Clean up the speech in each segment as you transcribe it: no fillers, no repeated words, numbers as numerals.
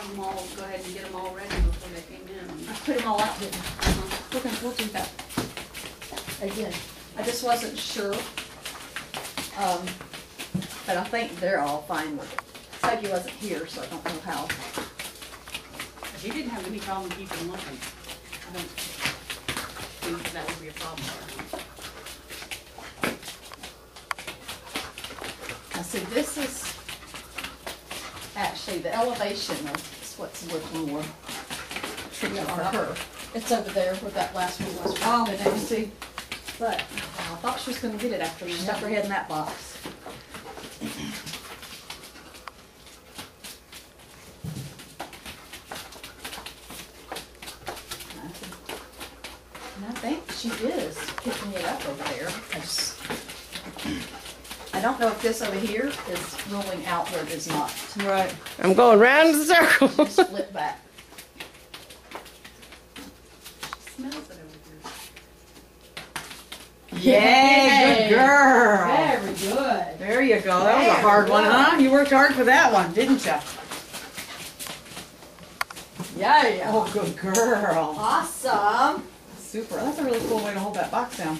have them all, go ahead and get them all ready before they came in. I put them all out, didn't I? We'll do that again. I just wasn't sure. But I think they're all fine with it. Peggy wasn't here, so I don't know how. She didn't have any problem keeping them open. I don't think that would be a problem for her. Now see, this is actually the elevation of what's looking more tricky for her. It's over there where that last one was. Oh, and you see. But I thought she was going to get it after she stuck her head in that box. And I think she is picking it up over there. I don't know if this over here is rolling out where it is not. Right. I'm going round the circle. Split back. Smells it over Yay, good girl. Very good. There you go. That was a hard one, huh? You worked hard for that one, didn't you? Yeah. Oh, good girl. Awesome. Super. That's a really cool way to hold that box down.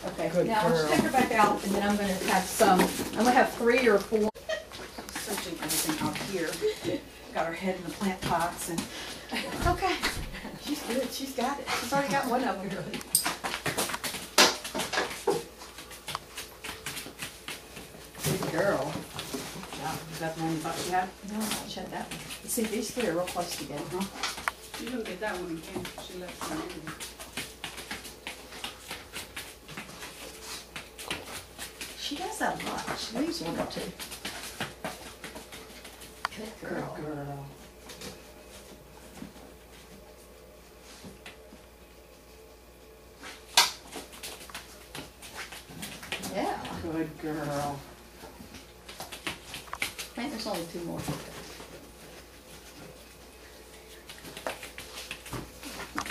Okay, Good now let's girl. take her back out, and then I'm going to have some. I'm going to have 3 or 4. Searching everything out here. Got her head in the plant pots and. Okay. She's good. She's got it. She's already got one of them. Good girl. Yeah, is that the one you thought she had? No, I shut that one. See, these 3 are real close together, huh? You don't get that one again. She left some in. She does that a lot. She leaves 1 or 2. Good girl. Good girl. Yeah. Good girl. I think there's only 2 more.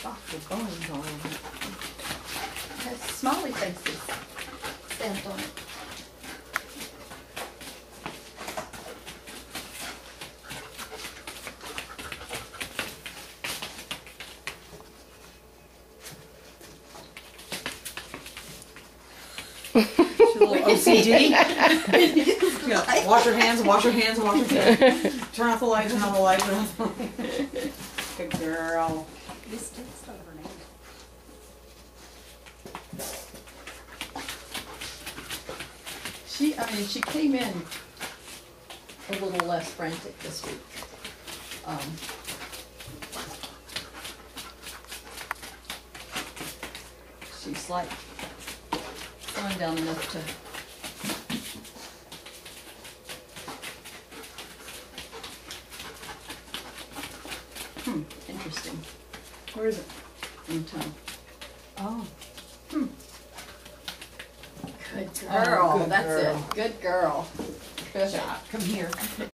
Box of bones all over it. It has smiley faces stamped on it. She's a little OCD. Yeah, wash your hands, wash your hands, wash your hands. Turn off the light, turn off the light, turn off the light. Good girl. This takes over now. She came in a little less frantic this week. She's like slowing down enough to. Interesting. Where is it? In time. Oh. Good Oh, girl. good That's girl. it. Good girl. Good job. Come here.